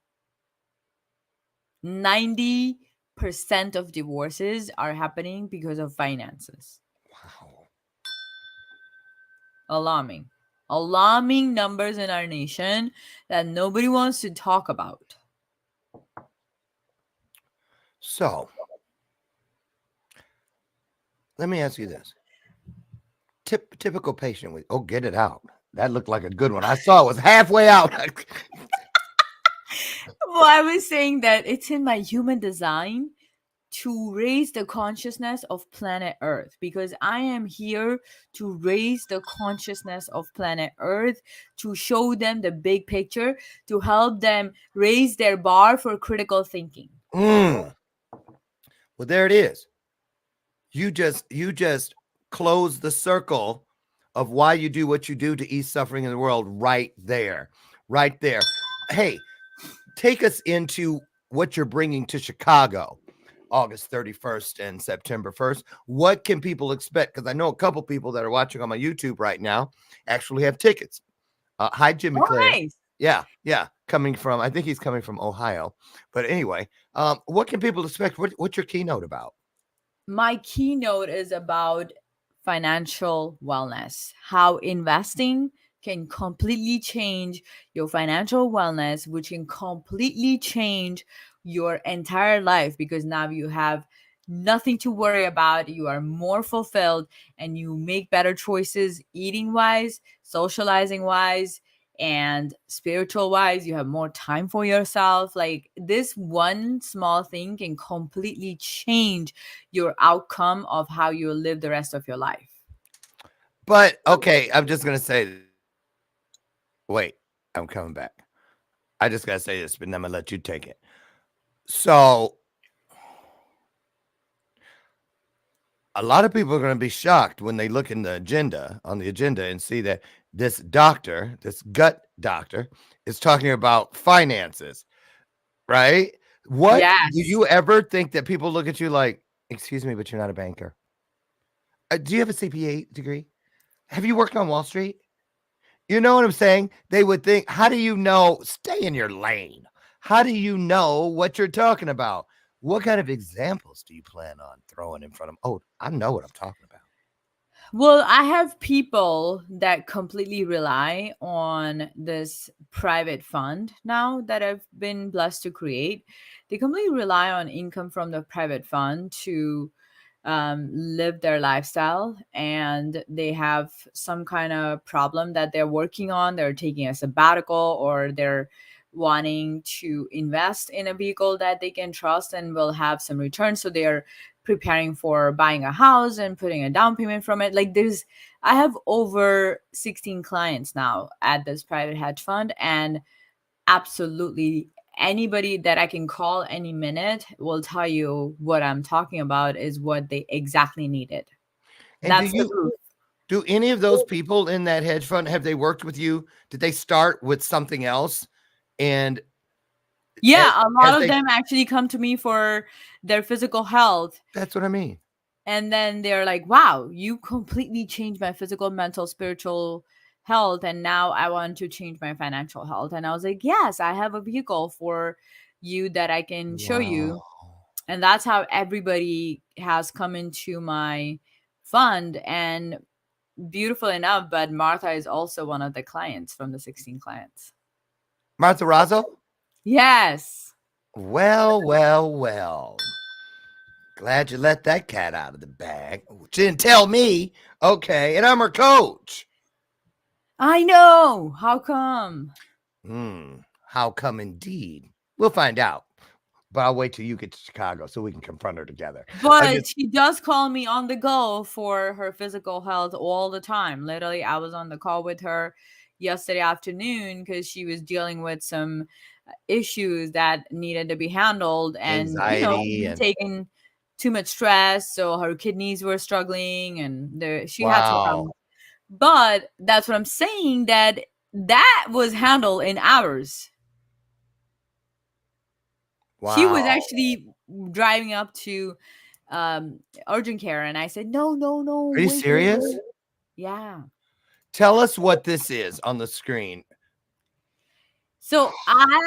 90% of divorces are happening because of finances. Wow. Alarming numbers in our nation that nobody wants to talk about. So, let me ask you this. Typical patient with, get it out. That looked like a good one. I saw it was halfway out. Well, I was saying that it's in my human design to raise the consciousness of planet Earth, because I am here to raise the consciousness of planet Earth, to show them the big picture, to help them raise their bar for critical thinking. Well, there it is. You just close the circle of why you do what you do to ease suffering in the world right there. Right there. Hey, take us into what you're bringing to Chicago August 31st and September 1st. What can people expect? Because I know a couple people that are watching on my YouTube right now actually have tickets. Hi, Jimmy Claire. Nice. Yeah. I think he's coming from Ohio. But anyway, what can people expect? What's your keynote about? My keynote is about financial wellness, how investing can completely change your financial wellness, which can completely change your entire life, because now you have nothing to worry about. You are more fulfilled and you make better choices eating wise, socializing wise, and spiritual wise. You have more time for yourself. Like, this one small thing can completely change your outcome of how you live the rest of your life. But okay, I'm just gonna say, wait, I'm coming back. I just gotta say this, but then I'm gonna let you take it. So a lot of people are gonna be shocked when they look on the agenda and see that this gut doctor, is talking about finances, right? What Yes. do you ever think that people look at you like, excuse me, but you're not a banker? Do you have a CPA degree? Have you worked on Wall Street? You know what I'm saying? They would think, how do you know? Stay in your lane. How do you know what you're talking about? What kind of examples do you plan on throwing in front of them? Oh, I know what I'm talking about. Well, I have people that completely rely on this private fund now that I've been blessed to create. They completely rely on income from the private fund to live their lifestyle, and they have some kind of problem that they're working on. They're taking a sabbatical, or they're wanting to invest in a vehicle that they can trust and will have some return. So they're preparing for buying a house and putting a down payment from it. Like, I have over 16 clients now at this private hedge fund, and absolutely anybody that I can call any minute will tell you what I'm talking about is what they exactly needed. And That's the proof. do any of those people in that hedge fund, have they worked with you? Did they start with something else? And Yeah, a lot of them actually come to me for their physical health. That's what I mean. And then they're like, wow, you completely changed my physical, mental, spiritual health. And now I want to change my financial health. And I was like, yes, I have a vehicle for you that I can show you. And that's how everybody has come into my fund. And beautiful enough, but Martha is also one of the clients from the 16 clients. Martha Razzo? Yes. Well. Glad you let that cat out of the bag. She didn't tell me. Okay, and I'm her coach. I know. How come? How come indeed? We'll find out. But I'll wait till you get to Chicago so we can confront her together. But she does call me on the go for her physical health all the time. Literally, I was on the call with her yesterday afternoon because she was dealing with some issues that needed to be handled, and Anxiety and taking too much stress, so her kidneys were struggling, and she had some wow. problems. But that's what I'm saying, that was handled in hours. She was Wow. actually driving up to urgent care, and I said, no, Are you wait, serious? yeah. Tell us what this is on the screen. So I'm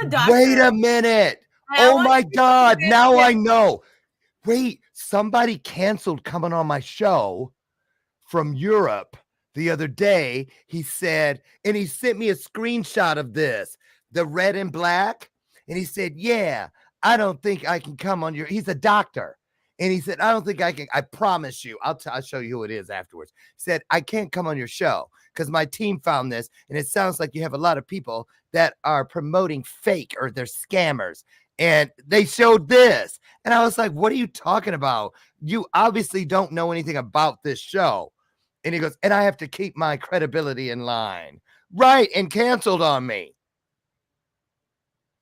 a doctor. Wait a minute. and I Oh want my you to God. see Now it. I know. Wait, somebody canceled coming on my show from Europe the other day. He said, and he sent me a screenshot of this, the red and black. And he said, yeah, I don't think I can come on your, he's a doctor. And he said, I don't think I can, I promise you, I'll show you who it is afterwards. He said, I can't come on your show because my team found this. And it sounds like you have a lot of people that are promoting fake or they're scammers. And they showed this. And I was like, what are you talking about? You obviously don't know anything about this show. And he goes, and I have to keep my credibility in line. Right. And canceled on me.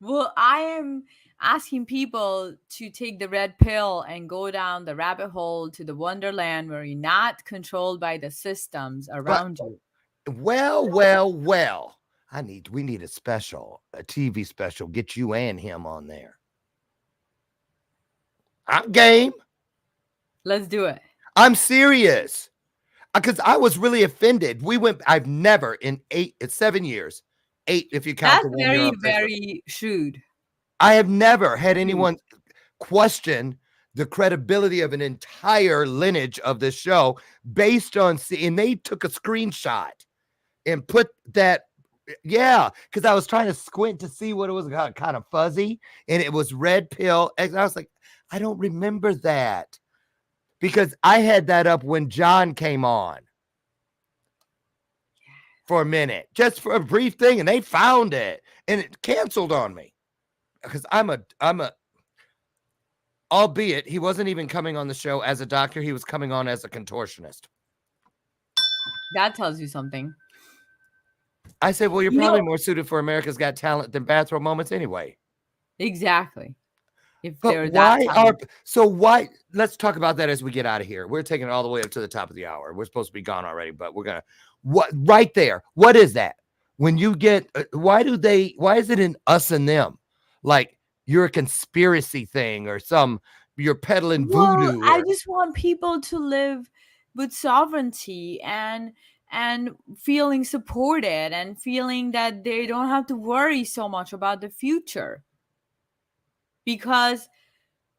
Well, I am asking people to take the red pill and go down the rabbit hole to the wonderland where you're not controlled by the systems around you. Well. We need a TV special, get you and him on there. I'm game. Let's do it. I'm serious. Because I was really offended. I've never in 7 years, 8 if you count That's the 1 year on Facebook. very shrewd. I have never had anyone question the credibility of an entire lineage of this show based on, and they took a screenshot and put that, because I was trying to squint to see what it was, kind of fuzzy, and it was red pill. And I was like, I don't remember that because I had that up when John came on for a minute, just for a brief thing, and they found it and it canceled on me because I'm a albeit he wasn't even coming on the show as a doctor, he was coming on as a contortionist. That tells you something. I said, well, you're probably more suited for America's Got Talent than Bathrobe Moments anyway. Exactly. But why? Let's talk about that as we get out of here. We're taking it all the way up to the top of the hour. We're supposed to be gone already, but we're gonna. What right there? What is that? When you get, why is it in us and them? Like you're a conspiracy thing or you're peddling voodoo. I just want people to live with sovereignty and feeling supported and feeling that they don't have to worry so much about the future. Because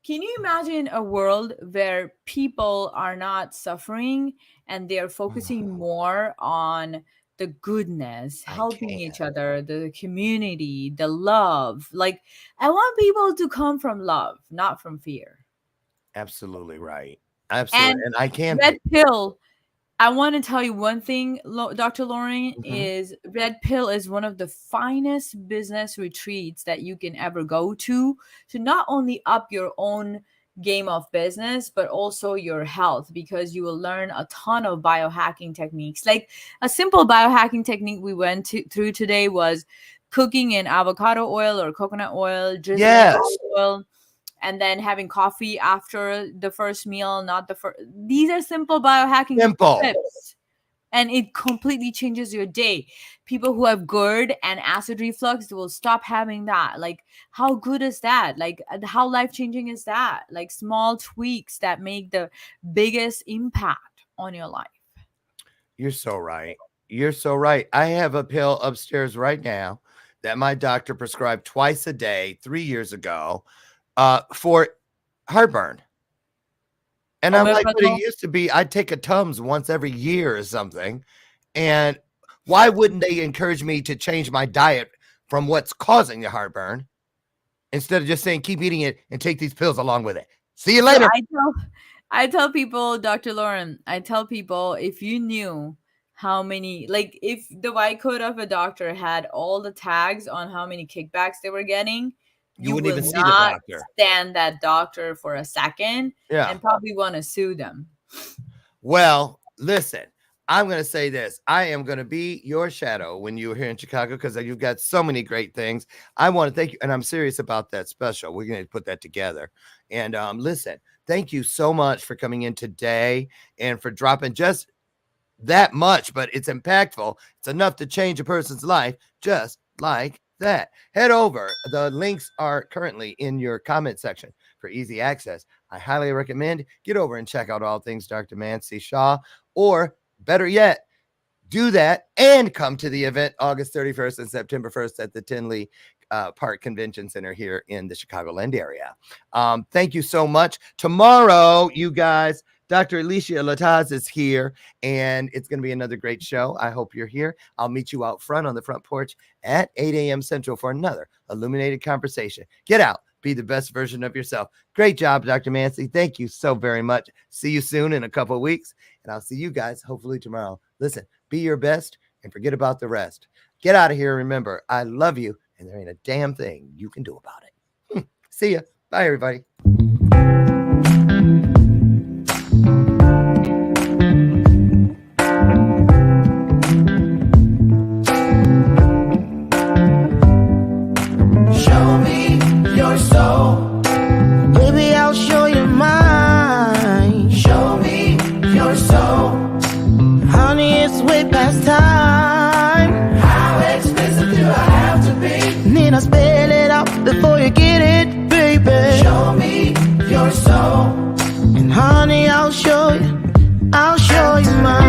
can you imagine a world where people are not suffering and they're focusing more on the goodness, helping each other, the community, the love? Like, I want people to come from love, not from fear. Absolutely right. Absolutely. And I can't. Red pill. I want to tell you one thing, Dr. Lauren, is Red Pill is one of the finest business retreats that you can ever go to not only up your own game of business, but also your health, because you will learn a ton of biohacking techniques. Like a simple biohacking technique we went through today was cooking in avocado oil or coconut oil, drizzling olive oil, and then having coffee after the first meal, not the first. These are simple biohacking tips. And it completely changes your day. People who have GERD and acid reflux will stop having that. Like, how good is that? Like, how life-changing is that? Like, small tweaks that make the biggest impact on your life. You're so right. You're so right. I have a pill upstairs right now that my doctor prescribed twice a day 3 years ago. For heartburn. And I'm like, but it used to be I'd take a Tums once every year or something. And why wouldn't they encourage me to change my diet from what's causing the heartburn instead of just saying keep eating it and take these pills along with it? See you later. So I tell people, Dr. Lauren, if you knew how many, like if the white coat of a doctor had all the tags on how many kickbacks they were getting, you wouldn't even see the doctor. Stand that doctor for a second and probably want to sue them. Well, listen, I'm going to say this. I am going to be your shadow when you're here in Chicago because you've got so many great things. I want to thank you. And I'm serious about that special. We're going to put that together. And listen, thank you so much for coming in today and for dropping just that much, but it's impactful. It's enough to change a person's life just like that. Head over. The links are currently in your comment section for easy access. I highly recommend get over and check out all things Dr. Mansi Shah, or better yet, do that and come to the event August 31st and September 1st at the Tinley Park Convention Center here in the Chicagoland area. Thank you so much. Tomorrow, you guys, Dr. Alicia Lataz is here, and it's going to be another great show. I hope you're here. I'll meet you out front on the front porch at 8 a.m. Central for another illuminated conversation. Get out. Be the best version of yourself. Great job, Dr. Mansi. Thank you so very much. See you soon in a couple of weeks, and I'll see you guys hopefully tomorrow. Listen, be your best and forget about the rest. Get out of here. Remember, I love you, and there ain't a damn thing you can do about it. See ya. Bye, everybody. Show me your soul. Baby, I'll show you mine. Show me your soul. Honey, it's way past time. How expensive do I have to be? Need I spell it out before you get it, baby? Show me your soul. And honey, I'll show you mine.